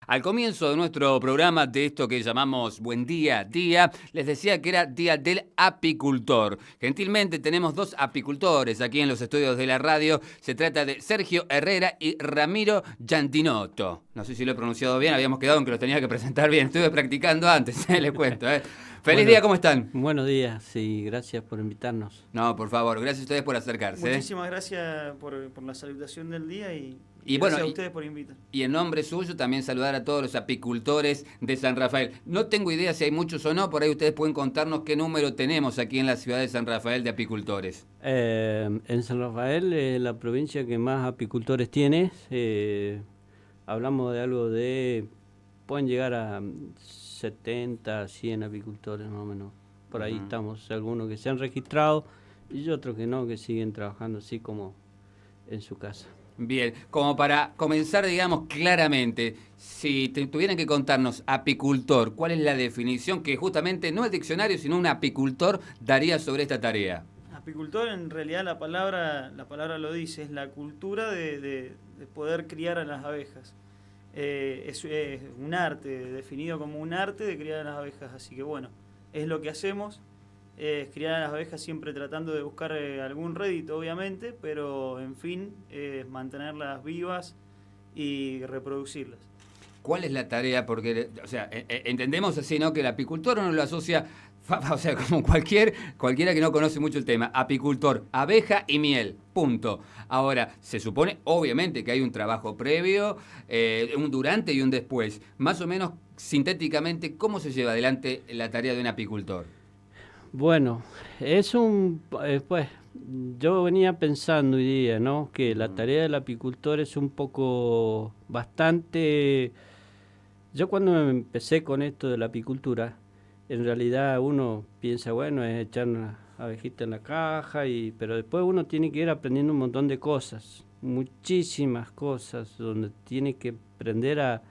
Al comienzo de nuestro programa, de esto que llamamos Buen Día Día, les decía que era Día del Apicultor. Gentilmente tenemos dos apicultores aquí en los estudios de la radio. Se trata de Sergio Herrera y Ramiro Giantinotto. No sé si lo he pronunciado bien, habíamos quedado en que los tenía que presentar bien. Estuve practicando antes, les cuento. Feliz día, ¿cómo están? Buenos días, sí, gracias por invitarnos. No, por favor, gracias a ustedes por acercarse. Muchísimas gracias por la salutación del día y Y gracias bueno, a ustedes por invitar. Y en nombre suyo también saludar a todos los apicultores de San Rafael. No tengo idea si hay muchos o no, por ahí ustedes pueden contarnos qué número tenemos aquí en la ciudad de San Rafael de apicultores. En San Rafael es la provincia que más apicultores tiene. Hablamos de algo de, pueden llegar a 70, 100 apicultores más o menos. Por ahí estamos, algunos que se han registrado y otros que no, que siguen trabajando así como en su casa. Bien, como para comenzar, digamos, claramente, si tuvieran que contarnos apicultor, ¿cuál es la definición que justamente no el diccionario, sino un apicultor daría sobre esta tarea? Apicultor, en realidad la palabra lo dice, es la cultura de poder criar a las abejas. Es un arte, definido como un arte de criar a las abejas, así que bueno, es lo que hacemos. Es criar a las abejas siempre tratando de buscar algún rédito, obviamente, pero en fin, mantenerlas vivas y reproducirlas. ¿Cuál es la tarea? Porque, o sea, entendemos así, ¿no? Que el apicultor uno lo asocia, o sea, como cualquiera que no conoce mucho el tema, apicultor, abeja y miel, punto. Ahora, se supone, obviamente, que hay un trabajo previo, un durante y un después. Más o menos, sintéticamente, ¿cómo se lleva adelante la tarea de un apicultor? Bueno, pues, yo venía pensando hoy día, ¿no? Que la tarea del apicultor es un poco bastante. Yo cuando empecé con esto de la apicultura, en realidad uno piensa, bueno, es echar una abejita en la caja, pero después uno tiene que ir aprendiendo un montón de cosas, muchísimas cosas, donde tiene que aprender a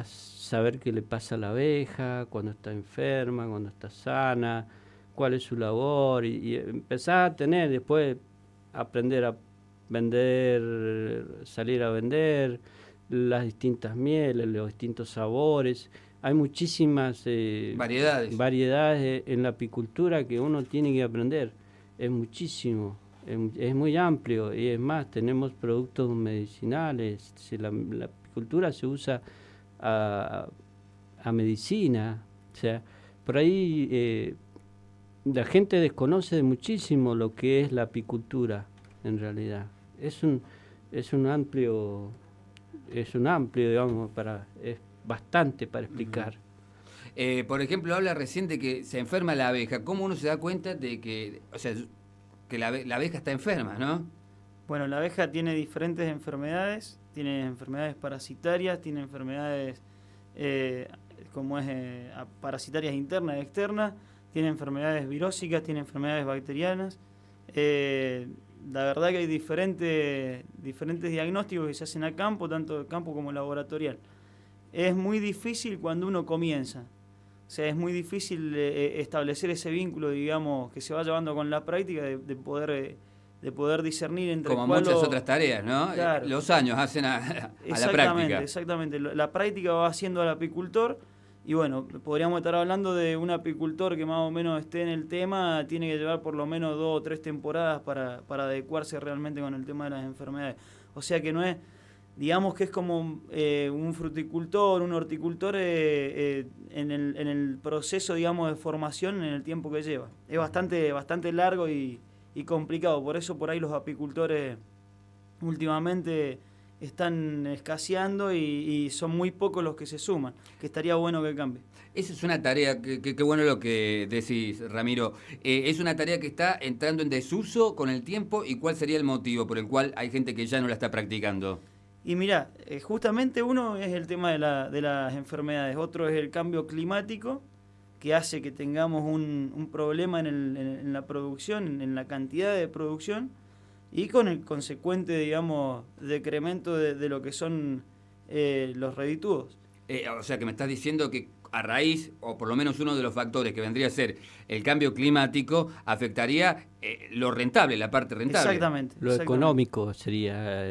saber qué le pasa a la abeja, cuando está enferma, cuando está sana, cuál es su labor, y empezar a tener, después aprender a vender, salir a vender las distintas mieles, los distintos sabores. Hay muchísimas variedades en la apicultura que uno tiene que aprender, es muchísimo. Es muy amplio y es más, tenemos productos medicinales, la apicultura se usa a medicina, o sea, por ahí la gente desconoce muchísimo lo que es la apicultura en realidad. Es un amplio, digamos, es bastante para explicar. Por ejemplo, habla recién de que se enferma la abeja. ¿Cómo uno se da cuenta de que, o sea, que la abeja está enferma, no? Bueno, la abeja tiene diferentes enfermedades, tiene enfermedades parasitarias, tiene enfermedades parasitarias internas y externas, tiene enfermedades virósicas, tiene enfermedades bacterianas. La verdad que hay diferentes diagnósticos que se hacen a campo, tanto de campo como laboratorial. Es muy difícil cuando uno comienza. O sea, es muy difícil establecer ese vínculo, digamos, que se va llevando con la práctica de poder discernir entre como muchas otras tareas, ¿no? Claro. Los años hacen a la práctica. Exactamente. La práctica va haciendo al apicultor y bueno, podríamos estar hablando de un apicultor que más o menos esté en el tema, tiene que llevar por lo menos 2 o 3 temporadas para adecuarse realmente con el tema de las enfermedades. O sea que no es, digamos que es como un fruticultor, un horticultor en el proceso, digamos, de formación en el tiempo que lleva. Es bastante largo y complicado, por eso por ahí los apicultores últimamente están escaseando y son muy pocos los que se suman, que estaría bueno que cambie. Esa es una tarea, que bueno lo que decís, Ramiro. Es una tarea que está entrando en desuso con el tiempo, ¿y cuál sería el motivo por el cual hay gente que ya no la está practicando? Y mirá, justamente uno es el tema de las enfermedades, otro es el cambio climático, que hace que tengamos un problema en la producción, en la cantidad de producción, y con el consecuente, digamos, decremento de lo que son los reditudos. O sea, que me estás diciendo que a raíz, o por lo menos uno de los factores que vendría a ser el cambio climático, afectaría lo rentable, la parte rentable. Exactamente. Lo económico sería,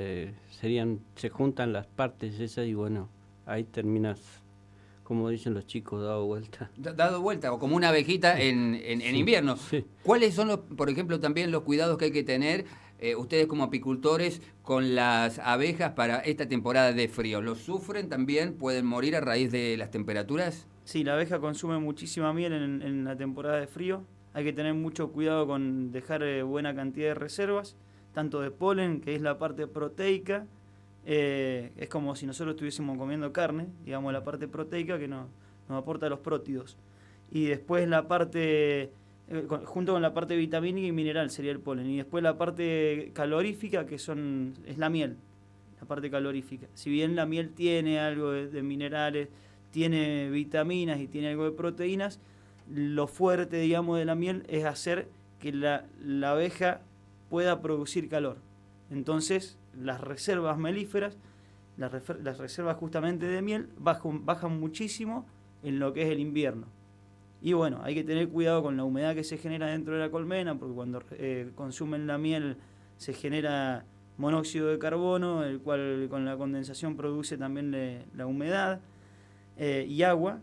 se juntan las partes esas y bueno, ahí terminas, como dicen los chicos, dado vuelta. Dado vuelta, o como una abejita en Sí, invierno. sí. ¿Cuáles son, por ejemplo, también los cuidados que hay que tener ustedes como apicultores con las abejas para esta temporada de frío? ¿Los sufren también? ¿Pueden morir a raíz de las temperaturas? Sí, la abeja consume muchísima miel en la temporada de frío. Hay que tener mucho cuidado con dejar buena cantidad de reservas, tanto de polen, que es la parte proteica. Es como si nosotros estuviésemos comiendo carne, digamos, la parte proteica que nos aporta los prótidos. Y después la parte, junto con la parte vitamínica y mineral sería el polen. Y después la parte calorífica, que es la miel, la parte calorífica. Si bien la miel tiene algo de minerales, tiene vitaminas y tiene algo de proteínas, lo fuerte, digamos, de la miel es hacer que la abeja pueda producir calor. Entonces, las reservas melíferas, las reservas justamente de miel, bajan muchísimo en lo que es el invierno. Y bueno, hay que tener cuidado con la humedad que se genera dentro de la colmena, porque cuando consumen la miel se genera monóxido de carbono, el cual con la condensación produce también la humedad y agua.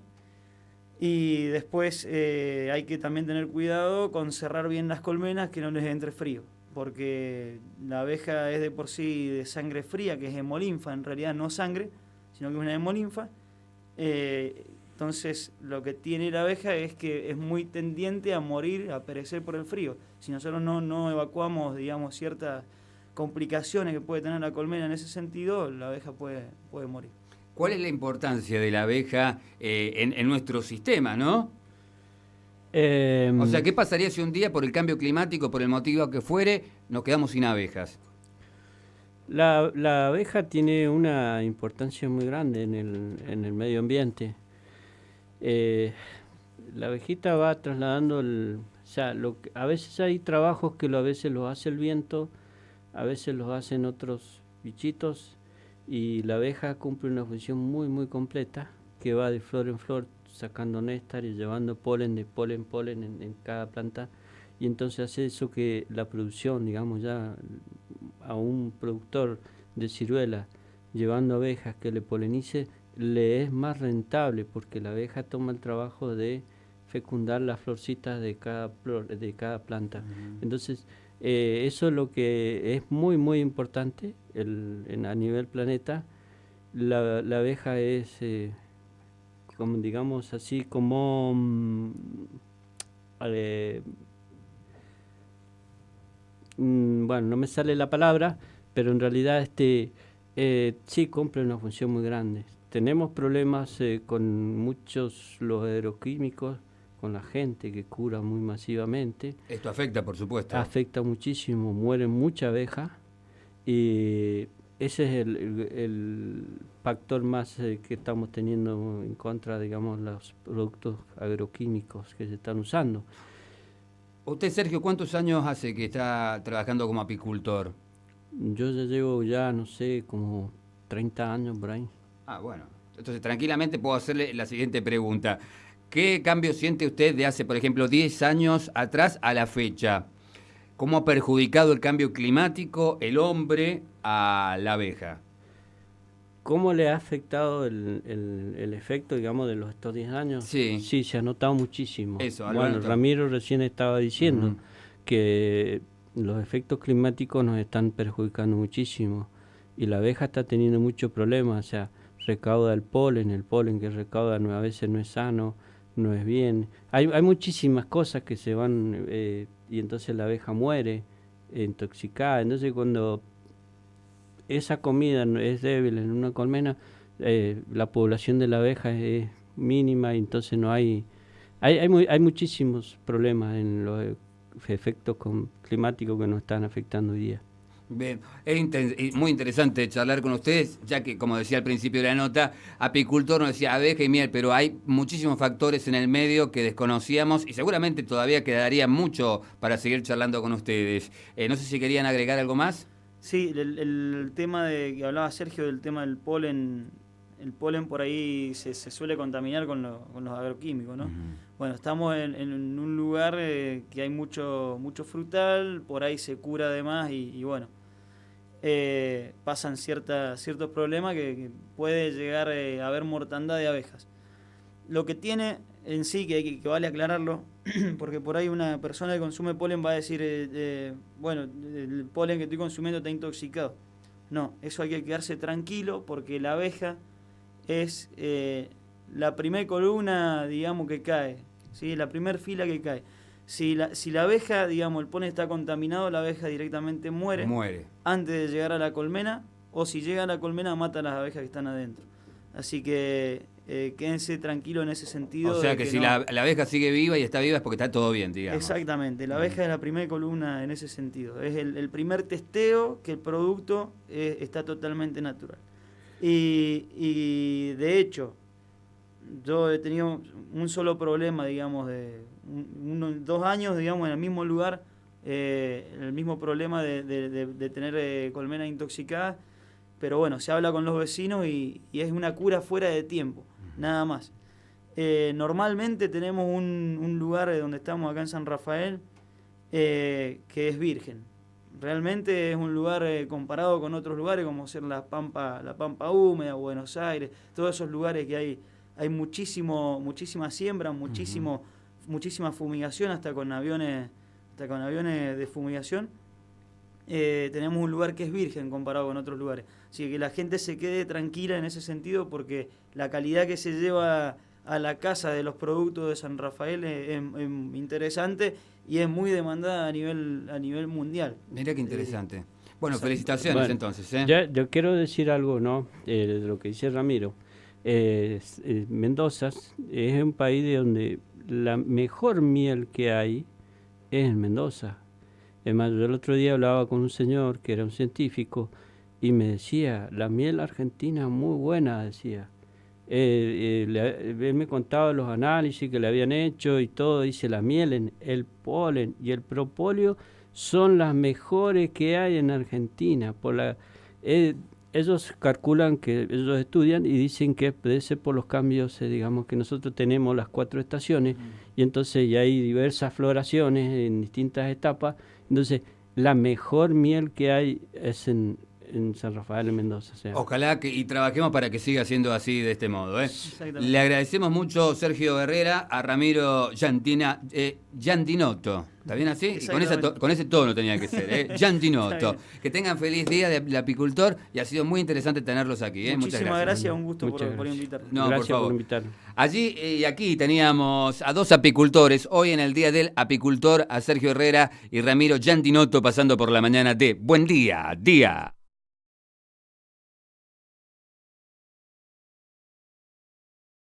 Y después hay que también tener cuidado con cerrar bien las colmenas, que no les entre frío, porque la abeja es de por sí de sangre fría, que es hemolinfa, en realidad no sangre, sino que es una hemolinfa. Entonces lo que tiene la abeja es que es muy tendiente a morir, a perecer por el frío. Si nosotros no evacuamos, digamos, ciertas complicaciones que puede tener la colmena en ese sentido, la abeja puede morir. ¿Cuál es la importancia de la abeja en nuestro sistema, no? O sea, ¿qué pasaría si un día, por el cambio climático, por el motivo que fuere, nos quedamos sin abejas? La abeja tiene una importancia muy grande en el medio ambiente. La abejita va trasladando a veces hay trabajos que a veces los hace el viento, a veces los hacen otros bichitos, y la abeja cumple una función muy muy completa, que va de flor en flor sacando néctar y llevando polen en cada planta, y entonces hace eso que la producción, digamos, ya a un productor de ciruela llevando abejas que le polinice, le es más rentable, porque la abeja toma el trabajo de fecundar las florcitas de cada planta. Entonces eso es lo que es muy muy importante a nivel planeta. La abeja es como digamos así como bueno, no me sale la palabra, pero en realidad sí cumple una función muy grande. Tenemos problemas con muchos los agroquímicos, con la gente que cura muy masivamente. Esto afecta, por supuesto. Afecta muchísimo, mueren mucha abeja, y ese es el factor más que estamos teniendo en contra, digamos, los productos agroquímicos que se están usando. Usted, Sergio, ¿cuántos años hace que está trabajando como apicultor? Yo ya llevo no sé, como 30 años por ahí. Ah, bueno. Entonces, tranquilamente puedo hacerle la siguiente pregunta. ¿Qué cambio siente usted de hace, por ejemplo, 10 años atrás a la fecha? ¿Cómo ha perjudicado el cambio climático el hombre a la abeja? ¿Cómo le ha afectado el efecto, digamos, de estos 10 años? Sí. Sí, se ha notado muchísimo. Eso, bueno, Alberto. Ramiro recién estaba diciendo que los efectos climáticos nos están perjudicando muchísimo, y la abeja está teniendo muchos problemas. O sea, recauda el polen que recauda a veces no es sano, no es bien. Hay muchísimas cosas que se van, y entonces la abeja muere intoxicada. Entonces cuando esa comida es débil en una colmena, la población de la abeja es mínima, y entonces no hay muchísimos problemas en los efectos climáticos que nos están afectando hoy día. Bien, es muy interesante charlar con ustedes, ya que, como decía al principio de la nota, apicultor nos decía abeja y miel, pero hay muchísimos factores en el medio que desconocíamos y seguramente todavía quedaría mucho para seguir charlando con ustedes. No sé si querían agregar algo más. Sí, el tema que hablaba Sergio, del tema del polen, el polen por ahí se suele contaminar con los agroquímicos, ¿no? Bueno, estamos en un lugar que hay mucho frutal, por ahí se cura además y bueno. pasan ciertos problemas que puede llegar a haber mortandad de abejas. Lo que tiene en sí, que vale aclararlo, porque por ahí una persona que consume polen va a decir, bueno, el polen que estoy consumiendo está intoxicado. No, eso hay que quedarse tranquilo porque la abeja es la primer columna, digamos, que cae, ¿sí? La primer fila que cae. Si la abeja, digamos, el polen está contaminado, la abeja directamente muere antes de llegar a la colmena, o si llega a la colmena mata a las abejas que están adentro. Así que quédense tranquilos en ese sentido. O sea que si la abeja sigue viva y está viva es porque está todo bien, digamos. Exactamente, la abeja es la primera columna en ese sentido. Es el primer testeo que el producto está totalmente natural. Y de hecho, yo he tenido un solo problema, digamos, de 2 años, digamos, en el mismo lugar, el mismo problema de tener colmenas intoxicadas, pero bueno, se habla con los vecinos y es una cura fuera de tiempo, nada más. Normalmente tenemos un lugar donde estamos acá en San Rafael que es virgen. Realmente es un lugar comparado con otros lugares como ser la Pampa Húmeda, Buenos Aires, todos esos lugares que hay muchísima siembra, muchísima fumigación, hasta con aviones de fumigación. Tenemos un lugar que es virgen comparado con otros lugares. Así que la gente se quede tranquila en ese sentido porque la calidad que se lleva a la casa de los productos de San Rafael es interesante y es muy demandada a nivel mundial. Mirá qué interesante. Bueno, felicitaciones bueno, entonces. Yo quiero decir algo, ¿no? De lo que dice Ramiro. Mendoza es un país de donde la mejor miel que hay es en Mendoza. Es más, yo el otro día hablaba con un señor que era un científico y me decía, la miel argentina es muy buena, decía. Él me contaba los análisis que le habían hecho y todo, dice, la miel, el polen y el propóleo son las mejores que hay en Argentina. Ellos calculan, que ellos estudian y dicen que puede ser por los cambios, digamos, que nosotros tenemos las 4 estaciones y entonces ya hay diversas floraciones en distintas etapas. Entonces, la mejor miel que hay es en San Rafael, en Mendoza. O sea. Ojalá y trabajemos para que siga siendo así, de este modo. Le agradecemos mucho, Sergio Herrera, a Ramiro Giantinotto. ¿Está bien así? Y con ese tono tenía que ser, Giantinotto. Que tengan feliz día del apicultor y ha sido muy interesante tenerlos aquí. Muchísimas gracias, un gusto por invitarnos. No, gracias por invitarnos. Allí y aquí teníamos a 2 apicultores, hoy en el Día del Apicultor, a Sergio Herrera y Ramiro Giantinotto pasando por la mañana de Buen Día, Día.